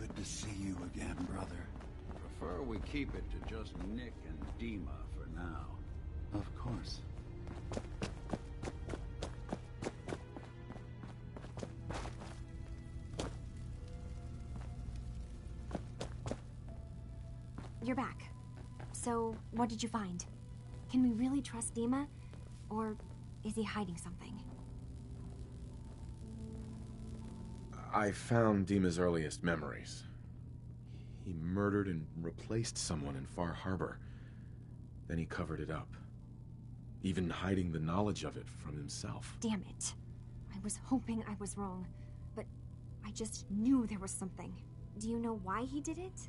Good to see you again, brother. Prefer we keep it to just Nick and Dima for now. Of course. You're back. So, what did you find? Can we really trust Dima? Or is he hiding something? I found Dima's earliest memories. He murdered and replaced someone in Far Harbor. Then he covered it up, even hiding the knowledge of it from himself. Damn it. I was hoping I was wrong, but I just knew there was something. Do you know why he did it?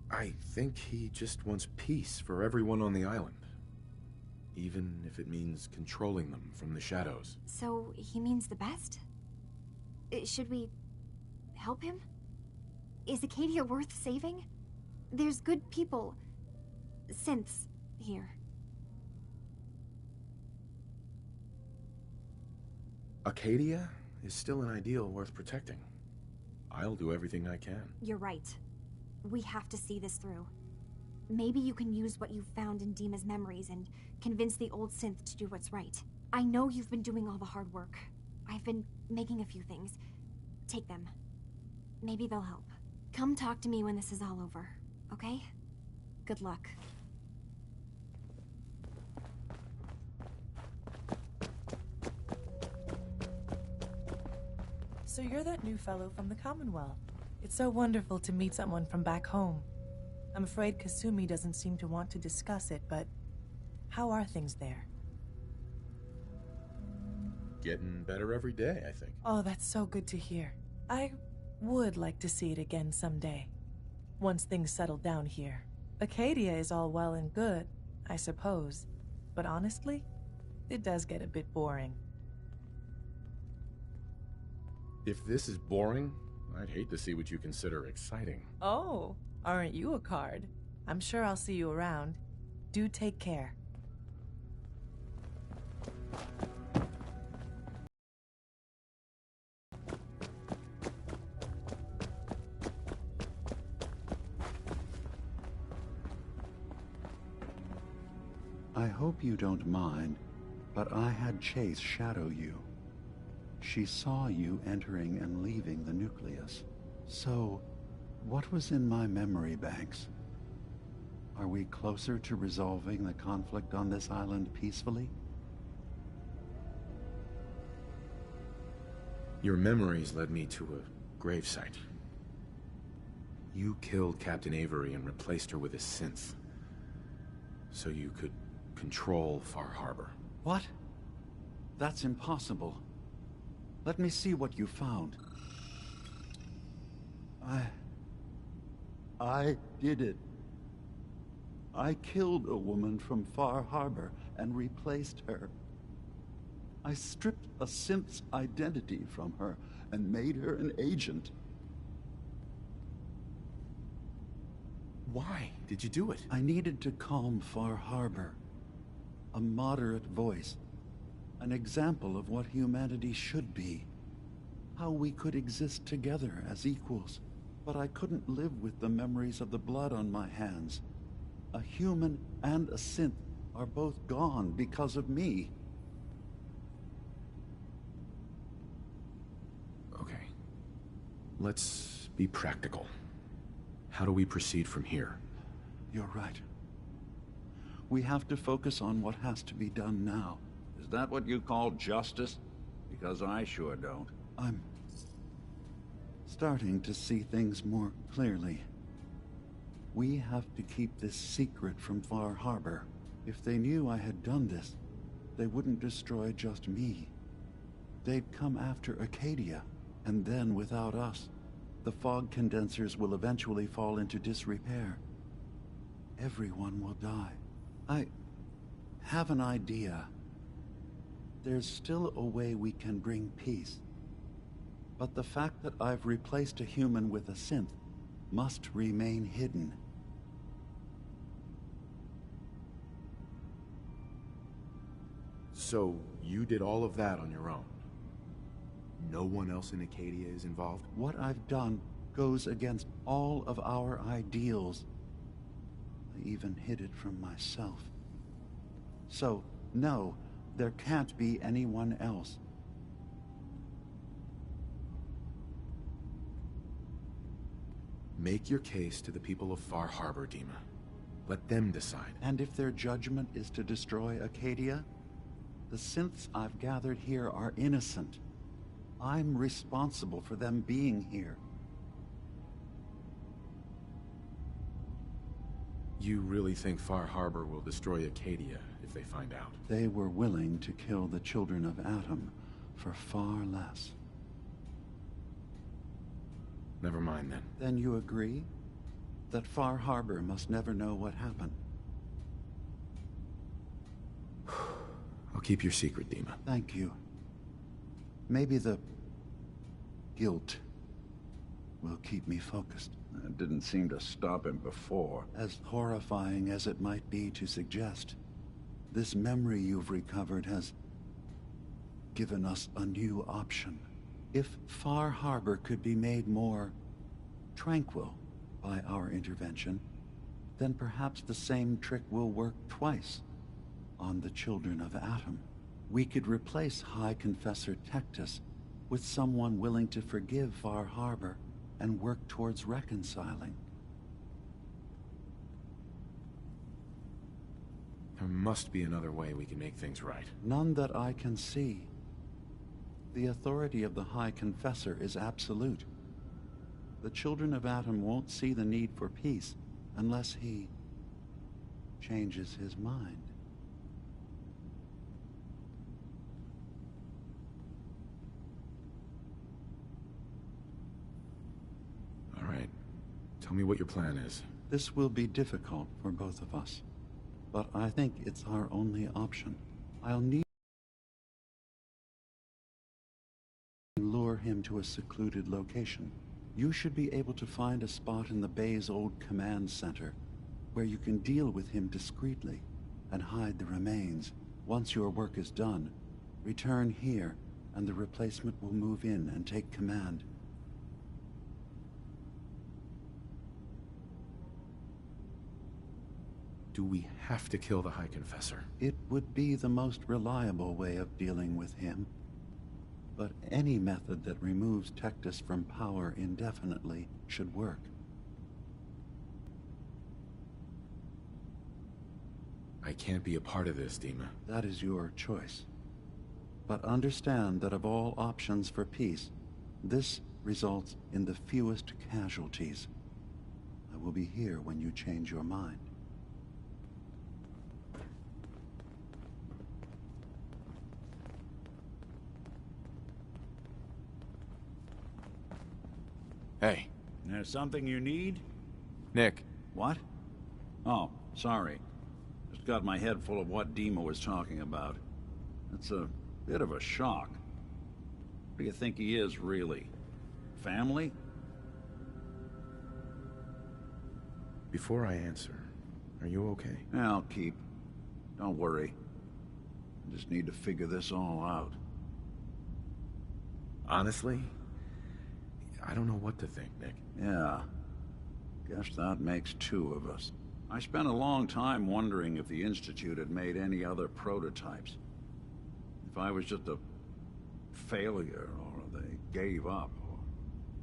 I think he just wants peace for everyone on the island. Even if it means controlling them from the shadows. So, he means the best? Should we help him? Is Acadia worth saving? There's good people, synths, here. Acadia is still an ideal worth protecting. I'll do everything I can. You're right. We have to see this through. Maybe you can use what you've found in Dima's memories and convince the old synth to do what's right. I know you've been doing all the hard work. I've been making a few things. Take them. Maybe they'll help. Come talk to me when this is all over, okay? Good luck. So you're that new fellow from the Commonwealth. It's so wonderful to meet someone from back home. I'm afraid Kasumi doesn't seem to want to discuss it, but how are things there? Getting better every day, I think. Oh, that's so good to hear. I would like to see it again someday, once things settle down here. Acadia is all well and good, I suppose, but honestly, it does get a bit boring. If this is boring, I'd hate to see what you consider exciting. Oh, aren't you a card? I'm sure I'll see you around. Do take care. I hope you don't mind, but I had Chase shadow you. She saw you entering and leaving the nucleus. So, what was in my memory banks? Are we closer to resolving the conflict on this island peacefully? Your memories led me to a gravesite. You killed Captain Avery and replaced her with a synth, so you could control Far Harbor. What? That's impossible. Let me see what you found. I did it. I killed a woman from Far Harbor and replaced her. I stripped a synth's identity from her and made her an agent. Why did you do it? I needed to calm Far Harbor. A moderate voice. An example of what humanity should be. How we could exist together as equals. But I couldn't live with the memories of the blood on my hands. A human and a synth are both gone because of me. Okay. Let's be practical. How do we proceed from here? You're right. We have to focus on what has to be done now. Is that what you call justice? Because I sure don't. I'm starting to see things more clearly. We have to keep this secret from Far Harbor. If they knew I had done this, they wouldn't destroy just me. They'd come after Acadia, and then without us, the fog condensers will eventually fall into disrepair. Everyone will die. I have an idea. There's still a way we can bring peace. But the fact that I've replaced a human with a synth must remain hidden. So, you did all of that on your own? No one else in Acadia is involved? What I've done goes against all of our ideals. I even hid it from myself. So, no, there can't be anyone else. Make your case to the people of Far Harbor, Dima. Let them decide. And if their judgment is to destroy Acadia, the synths I've gathered here are innocent. I'm responsible for them being here. You really think Far Harbor will destroy Acadia if they find out? They were willing to kill the children of Atom for far less. Never mind then. Then you agree that Far Harbor must never know what happened? I'll keep your secret, Dima. Thank you. Maybe the guilt will keep me focused. It didn't seem to stop him before. As horrifying as it might be to suggest, this memory you've recovered has given us a new option. If Far Harbor could be made more tranquil by our intervention, then perhaps the same trick will work twice on the children of Atom. We could replace High Confessor Tectus with someone willing to forgive Far Harbor and work towards reconciling. There must be another way we can make things right. None that I can see. The authority of the High Confessor is absolute. The children of Atom won't see the need for peace unless he changes his mind. All right. Tell me what your plan is. This will be difficult for both of us, but I think it's our only option. I'll need to lure him to a secluded location. You should be able to find a spot in the Bay's old command center where you can deal with him discreetly and hide the remains. Once your work is done, return here and the replacement will move in and take command. Do we have to kill the High Confessor? It would be the most reliable way of dealing with him. But any method that removes Tectus from power indefinitely should work. I can't be a part of this, Dima. That is your choice. But understand that of all options for peace, this results in the fewest casualties. I will be here when you change your mind. Hey, There's something you need? Nick. What? Oh, sorry. Just got my head full of what Dima was talking about. It's a bit of a shock. What do you think he is, really? Family? Before I answer, are you okay? Yeah, I'll keep. Don't worry. I just need to figure this all out. Honestly, I don't know what to think, Nick. Yeah. Guess that makes two of us. I spent a long time wondering if the Institute had made any other prototypes. If I was just a failure, or they gave up, or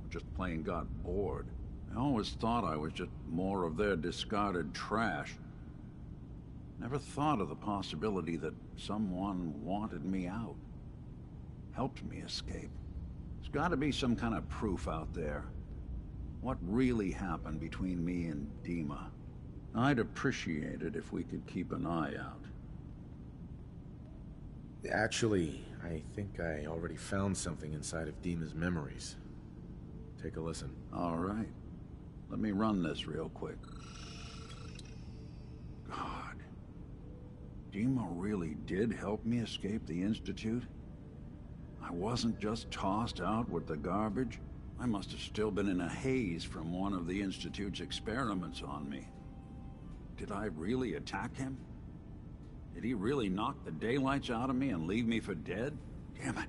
just plain got bored. I always thought I was just more of their discarded trash. Never thought of the possibility that someone wanted me out. Helped me escape. There's got to be some kind of proof out there. What really happened between me and Dima? I'd appreciate it if we could keep an eye out. Actually, I think I already found something inside of Dima's memories. Take a listen. All right. Let me run this real quick. God. Dima really did help me escape the Institute? I wasn't just tossed out with the garbage. I must have still been in a haze from one of the Institute's experiments on me. Did I really attack him? Did he really knock the daylights out of me and leave me for dead? Damn it.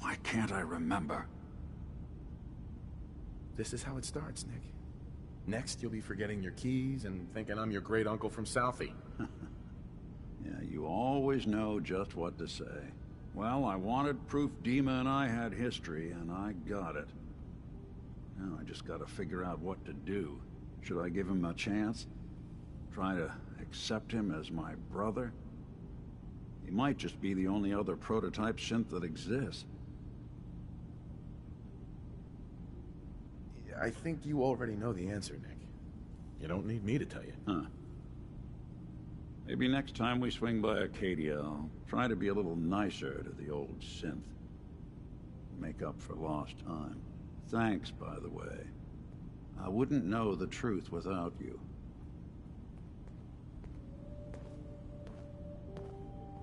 Why can't I remember? This is how it starts, Nick. Next, you'll be forgetting your keys and thinking I'm your great uncle from Southie. Yeah, you always know just what to say. Well, I wanted proof Dima and I had history, and I got it. Now I just gotta figure out what to do. Should I give him a chance? Try to accept him as my brother? He might just be the only other prototype synth that exists. I think you already know the answer, Nick. You don't need me to tell you. Huh. Maybe next time we swing by Acadia, I'll try to be a little nicer to the old synth. Make up for lost time. Thanks, by the way. I wouldn't know the truth without you.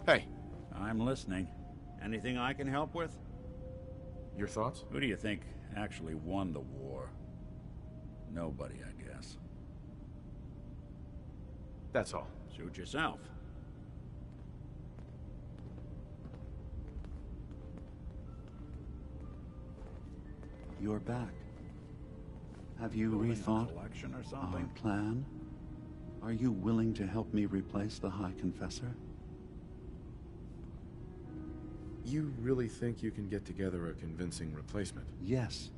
Hey. I'm listening. Anything I can help with? Your thoughts? Who do you think actually won the war? Nobody, I guess. That's all. Suit yourself. You're back. Have you Building a rethought collection or our something? plan? Are you willing to help me replace the High Confessor? You really think you can get together a convincing replacement? Yes.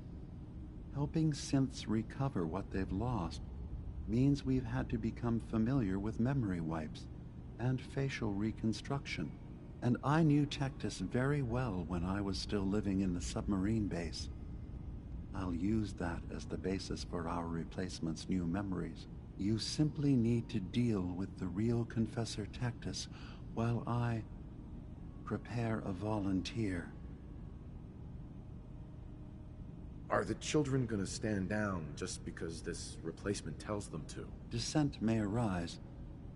Helping synths recover what they've lost means we've had to become familiar with memory wipes and facial reconstruction. And I knew Tectus very well when I was still living in the submarine base. I'll use that as the basis for our replacement's new memories. You simply need to deal with the real Confessor Tectus while I prepare a volunteer. Are the children gonna stand down just because this replacement tells them to? Dissent may arise,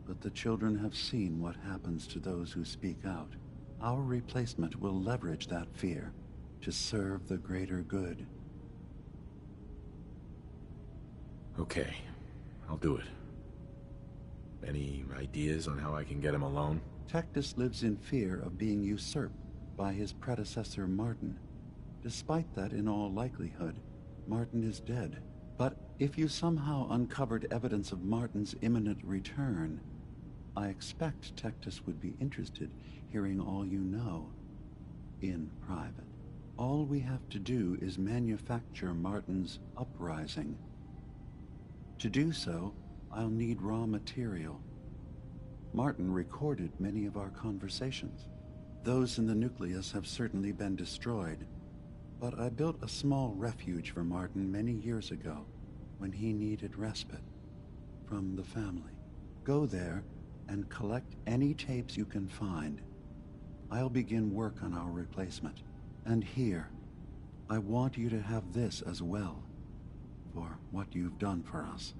but the children have seen what happens to those who speak out. Our replacement will leverage that fear to serve the greater good. Okay, I'll do it. Any ideas on how I can get him alone? Tectus lives in fear of being usurped by his predecessor Martin. Despite that, in all likelihood, Martin is dead. But if you somehow uncovered evidence of Martin's imminent return, I expect Tectus would be interested hearing all you know, in private. All we have to do is manufacture Martin's uprising. To do so, I'll need raw material. Martin recorded many of our conversations. Those in the nucleus have certainly been destroyed, but I built a small refuge for Martin many years ago when he needed respite from the family. Go there and collect any tapes you can find. I'll begin work on our replacement. And here, I want you to have this as well, for what you've done for us.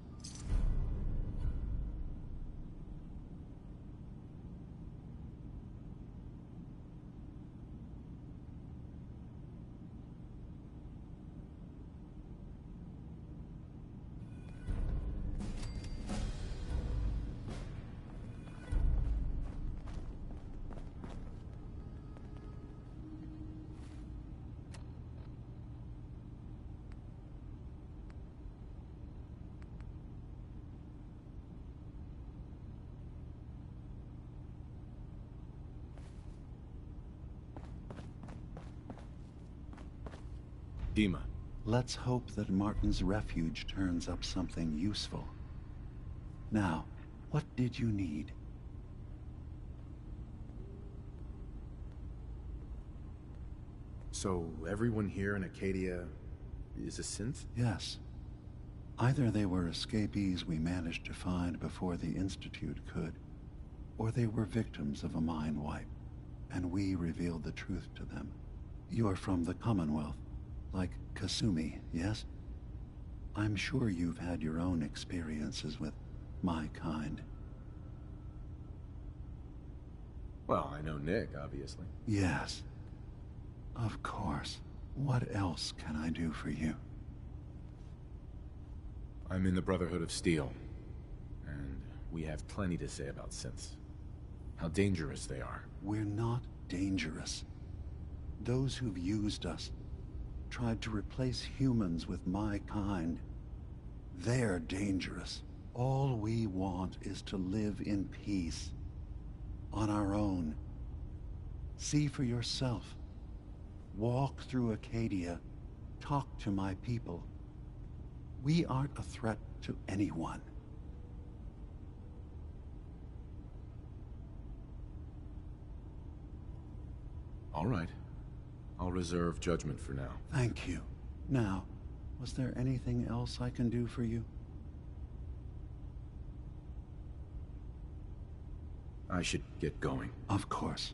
Dima. Let's hope that Martin's refuge turns up something useful. Now, what did you need? So everyone here in Acadia is a synth? Yes. Either they were escapees we managed to find before the Institute could, or they were victims of a mind wipe, and we revealed the truth to them. You're from the Commonwealth, like Kasumi, yes? I'm sure you've had your own experiences with my kind. Well, I know Nick, obviously. Yes. Of course. What else can I do for you? I'm in the Brotherhood of Steel, and we have plenty to say about synths. How dangerous they are. We're not dangerous. Those who've used us, tried to replace humans with my kind. They're dangerous. All we want is to live in peace. On our own. See for yourself. Walk through Acadia. Talk to my people. We aren't a threat to anyone. All right. I'll reserve judgment for now. Thank you. Now, was there anything else I can do for you? I should get going. Of course.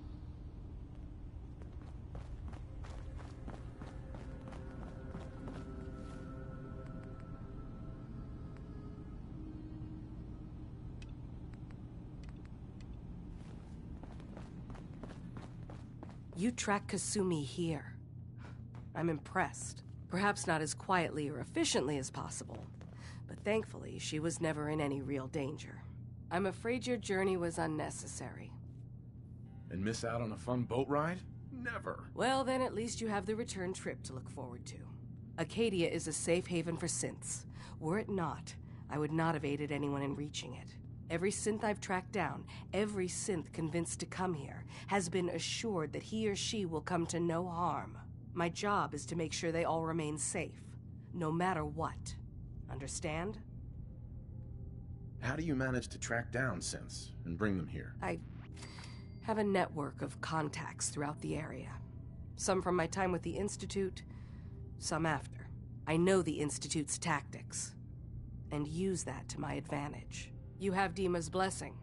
You track Kasumi here. I'm impressed. Perhaps not as quietly or efficiently as possible, but thankfully she was never in any real danger. I'm afraid your journey was unnecessary. And miss out on a fun boat ride? Never. Well, then at least you have the return trip to look forward to. Acadia is a safe haven for synths. Were it not, I would not have aided anyone in reaching it. Every synth I've tracked down, every synth convinced to come here, has been assured that he or she will come to no harm. My job is to make sure they all remain safe, no matter what. Understand? How do you manage to track down synths and bring them here? I have a network of contacts throughout the area. Some from my time with the Institute, some after. I know the Institute's tactics, and use that to my advantage. You have Dima's blessing,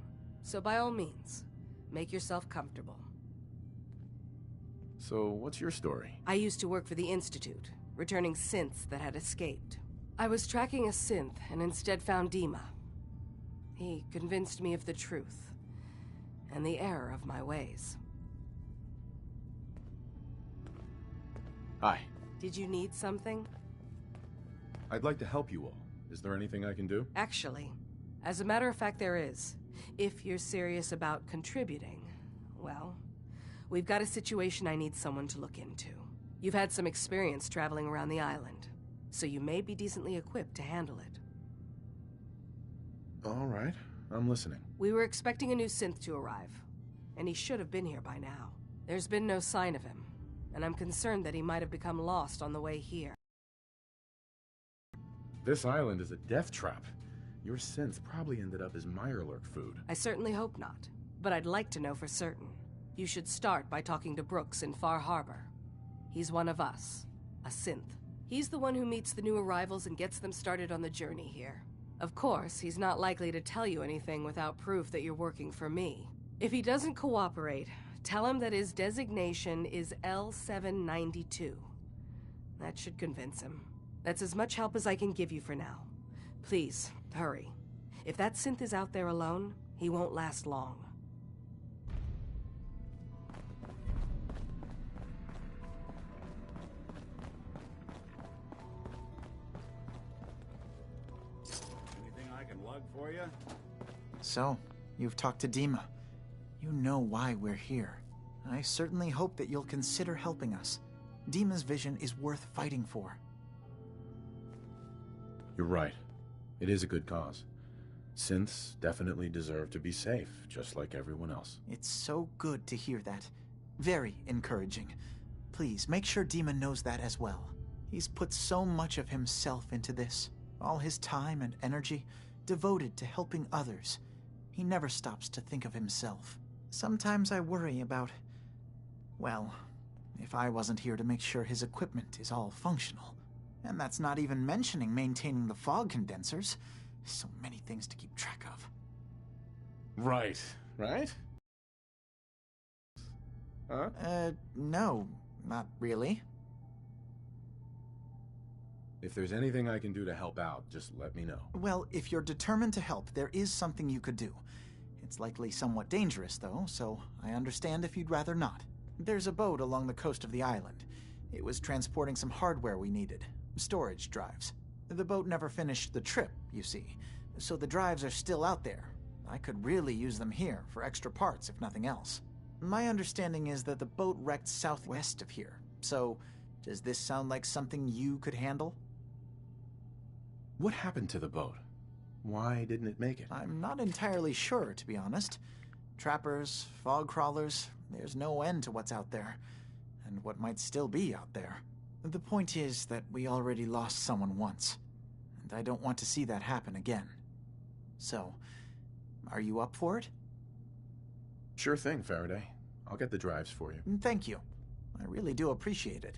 so by all means, make yourself comfortable. So, what's your story? I used to work for the Institute, returning synths that had escaped. I was tracking a synth and instead found Dima. He convinced me of the truth, and the error of my ways. Hi. Did you need something? I'd like to help you all. Is there anything I can do? Actually, as a matter of fact, there is. If you're serious about contributing, well, we've got a situation I need someone to look into. You've had some experience traveling around the island, so you may be decently equipped to handle it. All right, I'm listening. We were expecting a new synth to arrive, and he should have been here by now. There's been no sign of him, and I'm concerned that he might have become lost on the way here. This island is a death trap. Your synth probably ended up as Mirelurk food. I certainly hope not, but I'd like to know for certain. You should start by talking to Brooks in Far Harbor. He's one of us, a synth. He's the one who meets the new arrivals and gets them started on the journey here. Of course, he's not likely to tell you anything without proof that you're working for me. If he doesn't cooperate, tell him that his designation is L792. That should convince him. That's as much help as I can give you for now. Please, hurry. If that synth is out there alone, he won't last long. Anything I can lug for you? So, you've talked to Dima. You know why we're here. I certainly hope that you'll consider helping us. Dima's vision is worth fighting for. You're right. It is a good cause. Synths definitely deserve to be safe, just like everyone else. It's so good to hear that. Very encouraging. Please, make sure Dima knows that as well. He's put so much of himself into this. All his time and energy devoted to helping others. He never stops to think of himself. Sometimes I worry about... well, if I wasn't here to make sure his equipment is all functional. And that's not even mentioning maintaining the fog condensers. So many things to keep track of. Right. Huh? No, not really. If there's anything I can do to help out, just let me know. Well, if you're determined to help, there is something you could do. It's likely somewhat dangerous, though, so I understand if you'd rather not. There's a boat along the coast of the island. It was transporting some hardware we needed. Storage drives. The boat never finished the trip, you see, so the drives are still out there. I could really use them here for extra parts, if nothing else. My understanding is that the boat wrecked southwest of here. So, does this sound like something you could handle? What happened to the boat? Why didn't it make it? I'm not entirely sure, to be honest. Trappers, fog crawlers, there's no end to what's out there. And what might still be out there. The point is that we already lost someone once. And I don't want to see that happen again. So, are you up for it? Sure thing, Faraday. I'll get the drives for you. Thank you. I really do appreciate it.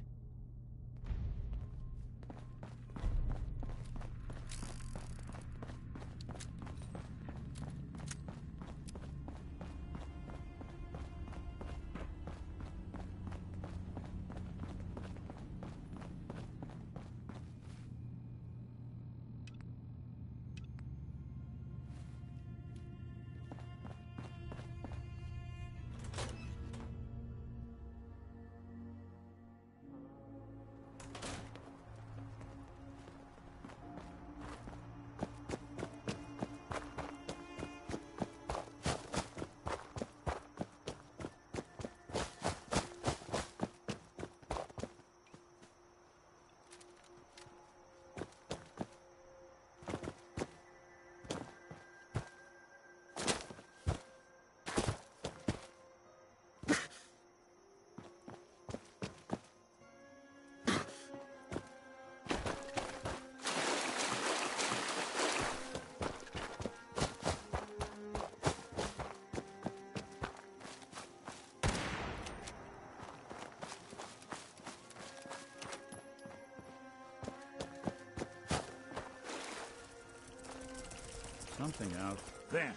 Something out there.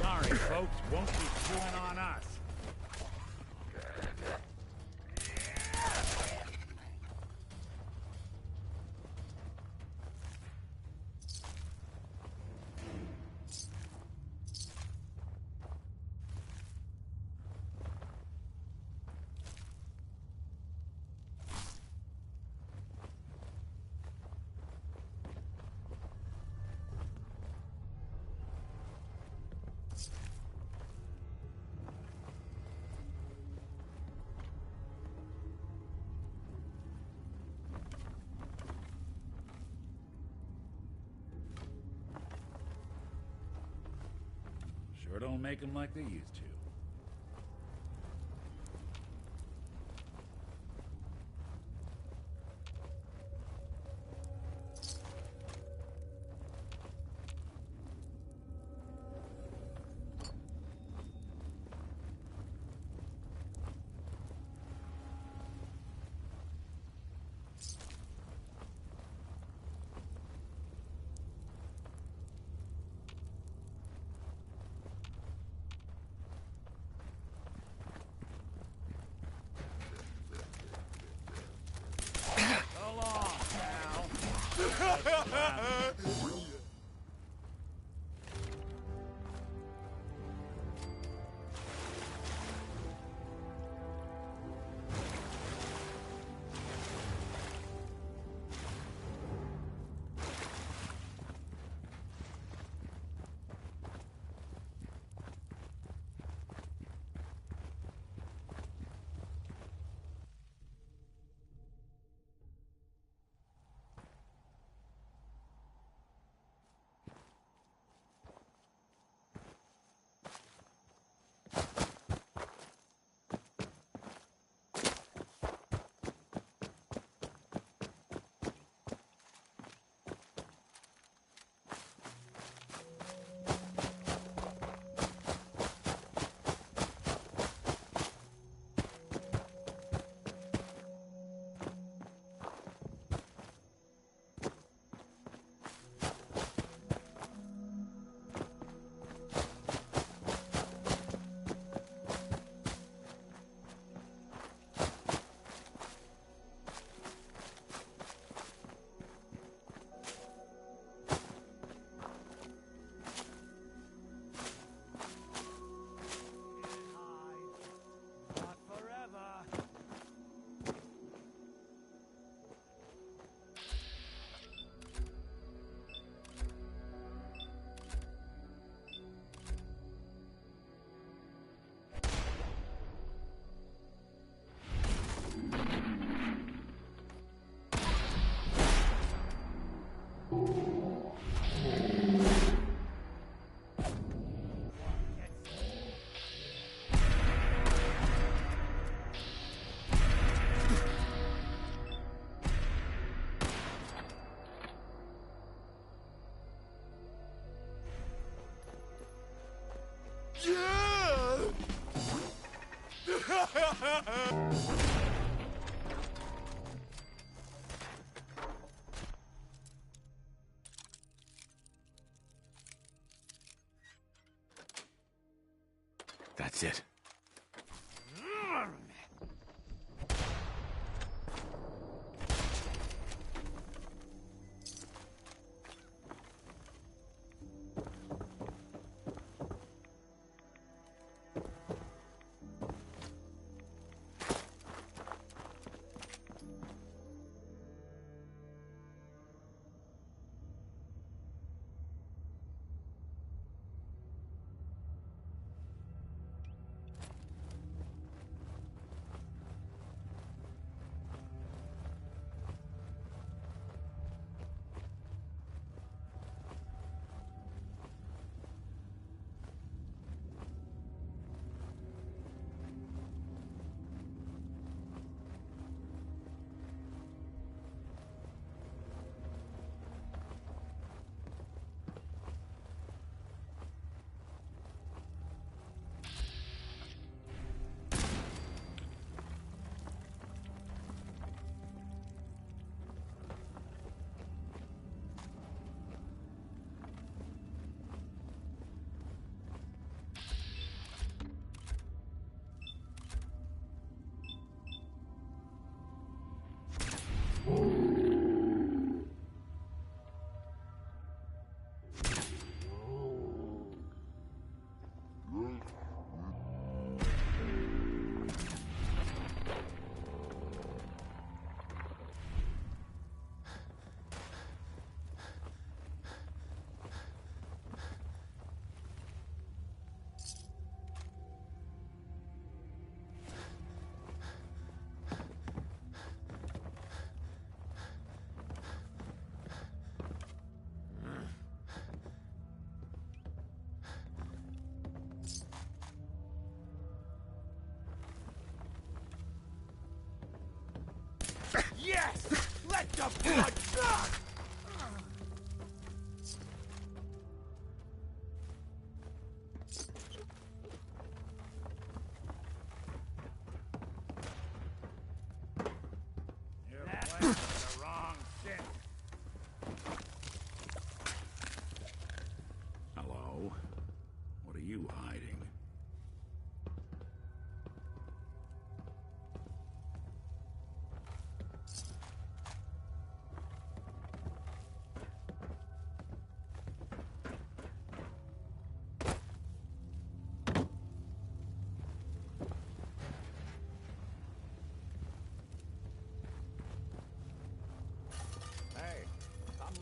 Sorry, folks, won't be chewing on us. Sure don't make them like they used to. That's it. Yes! Let the blood start! You're playing with the wrong synth. Hello? What are you hiding?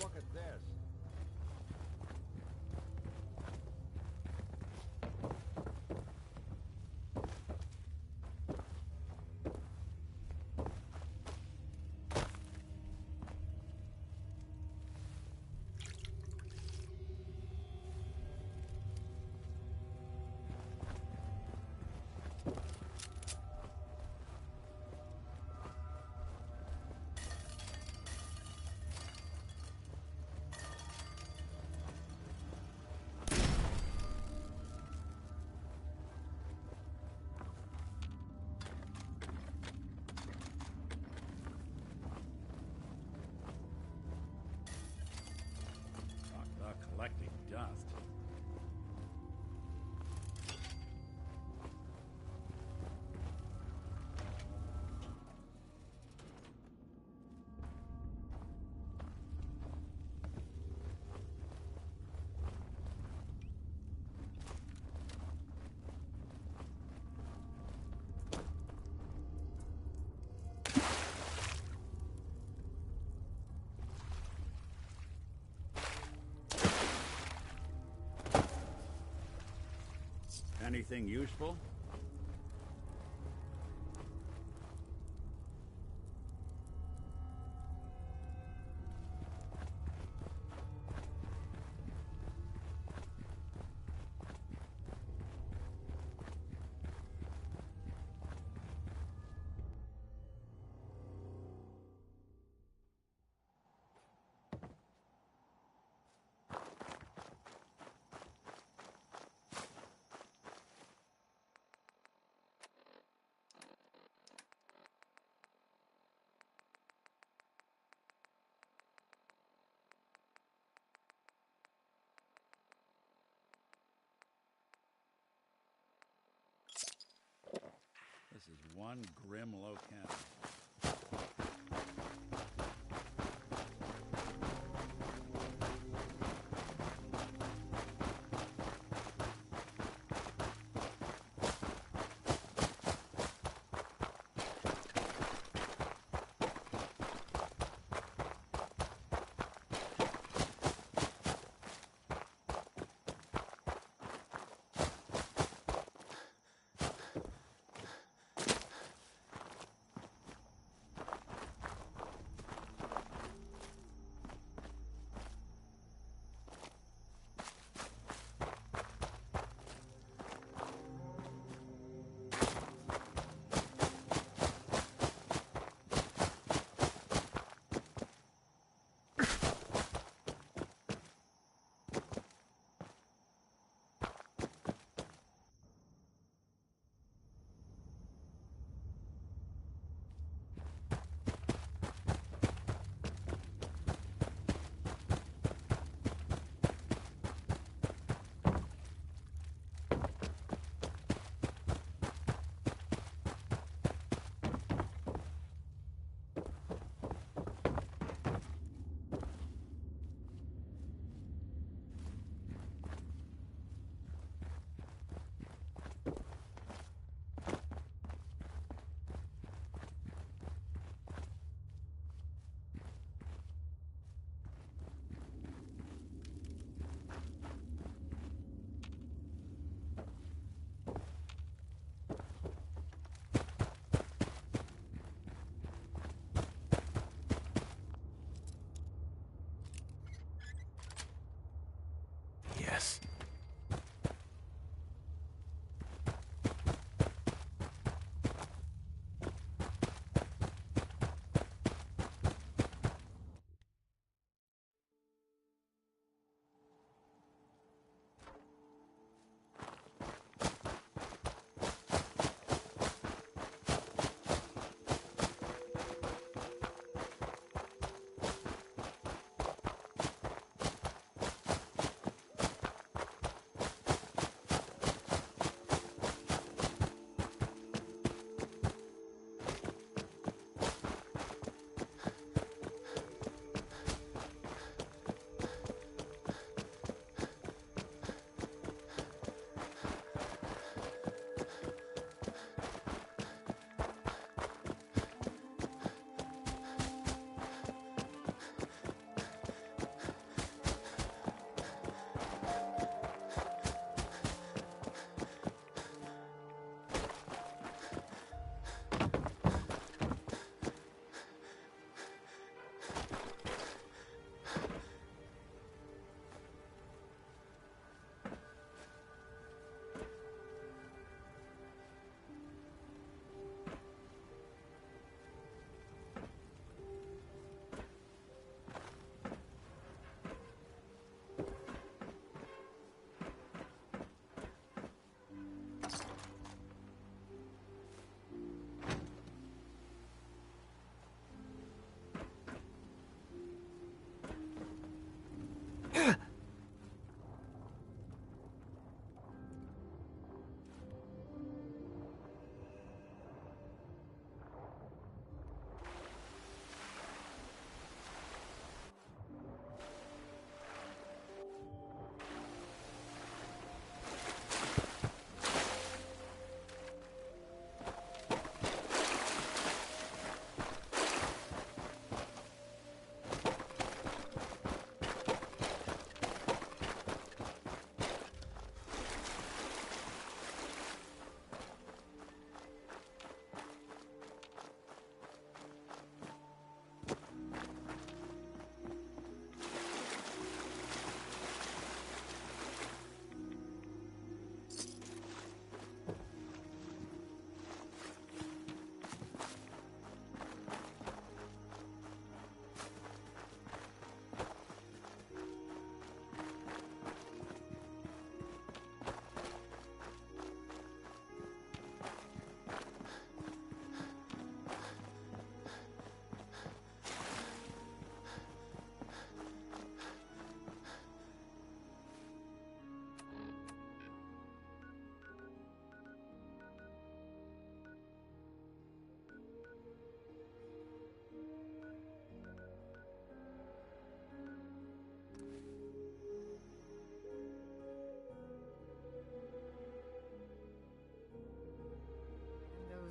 look at this. Collecting dust. Anything useful? This is one grim locale.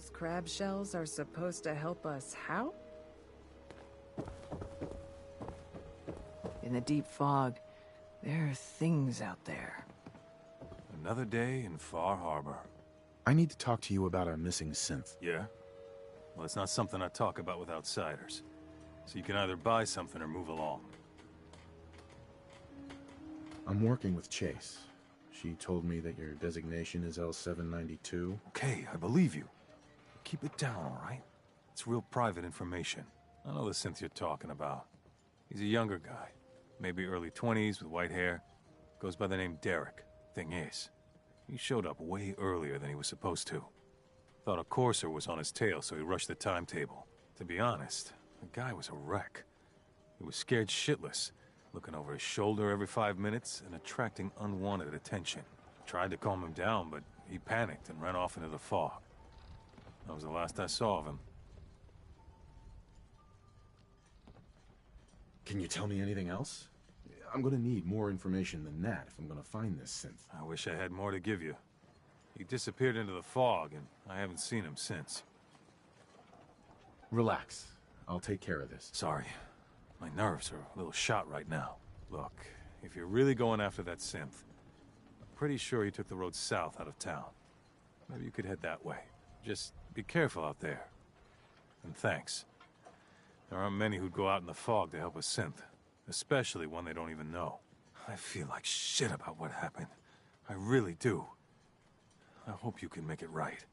Those crab shells are supposed to help us how? In the deep fog, there are things out there. Another day in Far Harbor. I need to talk to you about a missing synth. Yeah? Well, it's not something I talk about with outsiders. So you can either buy something or move along. I'm working with Chase. She told me that your designation is L792. Okay, I believe you. Keep it down, all right? It's real private information. I know the synth you're talking about. He's a younger guy. Maybe early 20s with white hair. Goes by the name Derek. Thing is, he showed up way earlier than he was supposed to. Thought a courser was on his tail, so he rushed the timetable. To be honest, the guy was a wreck. He was scared shitless, looking over his shoulder every 5 minutes and attracting unwanted attention. Tried to calm him down, but he panicked and ran off into the fog. That was the last I saw of him. Can you tell me anything else? I'm gonna need more information than that if I'm gonna find this synth. I wish I had more to give you. He disappeared into the fog, and I haven't seen him since. Relax. I'll take care of this. Sorry. My nerves are a little shot right now. Look, if you're really going after that synth, I'm pretty sure he took the road south out of town. Maybe you could head that way. Just be careful out there. And thanks. There aren't many who'd go out in the fog to help a synth, especially one they don't even know. I feel like shit about what happened. I really do. I hope you can make it right.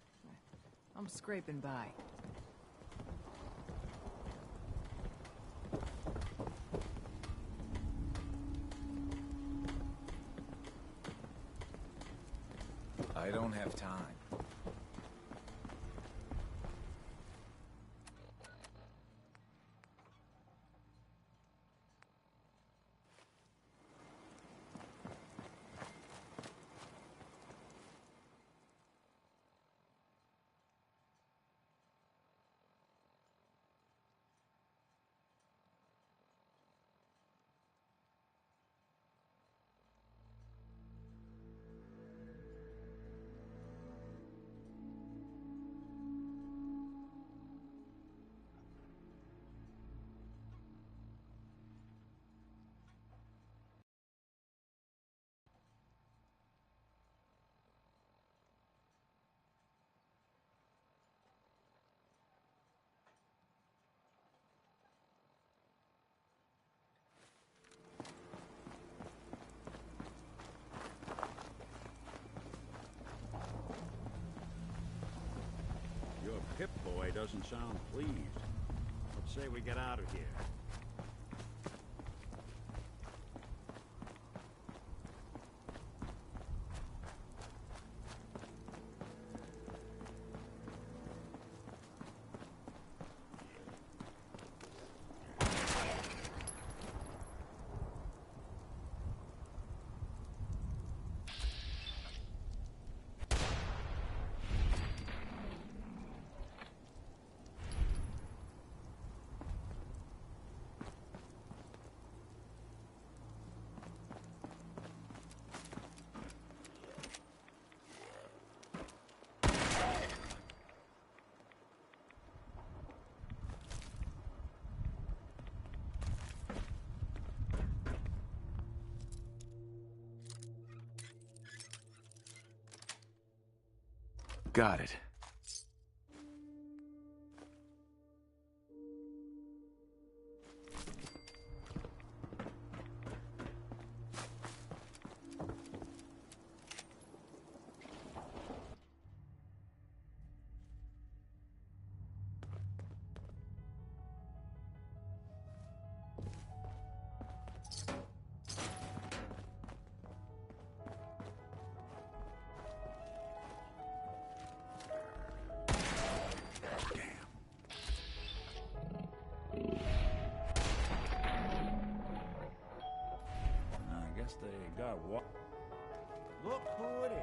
I'm scraping by. I don't have time. Your Pip-Boy doesn't sound pleased. Let's say we get out of here. Got it. They got what? Look who it is.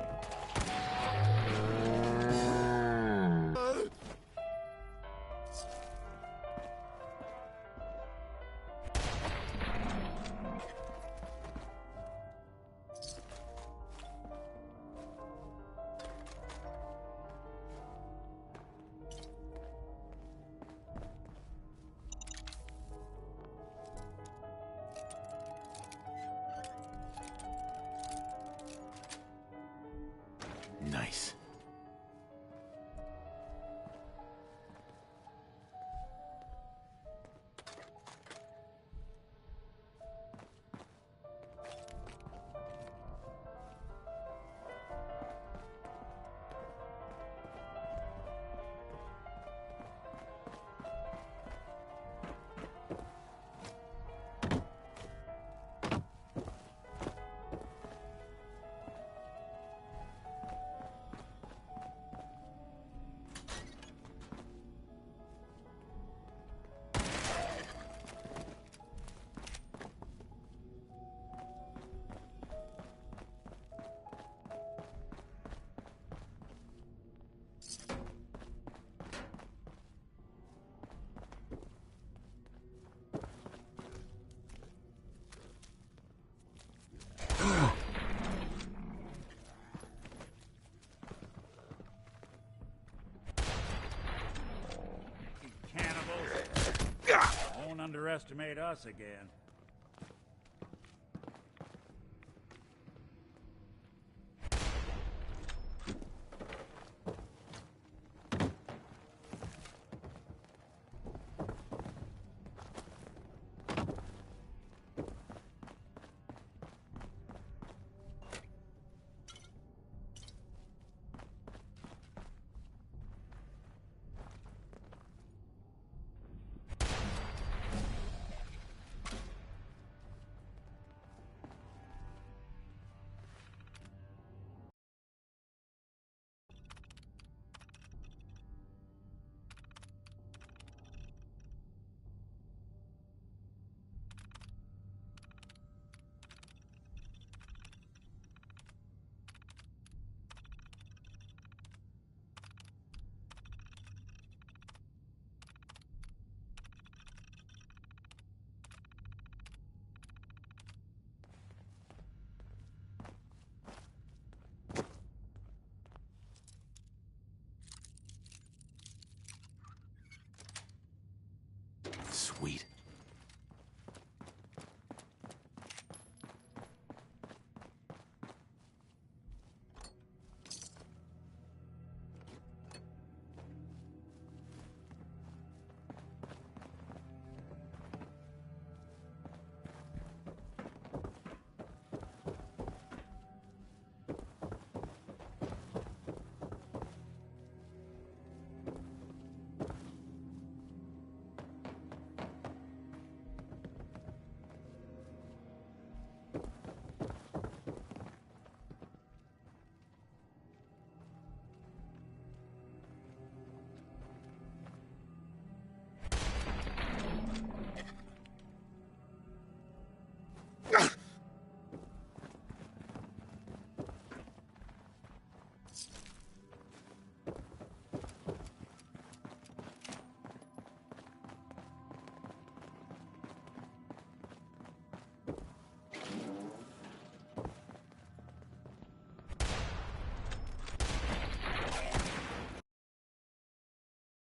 underestimate us again. Sweet.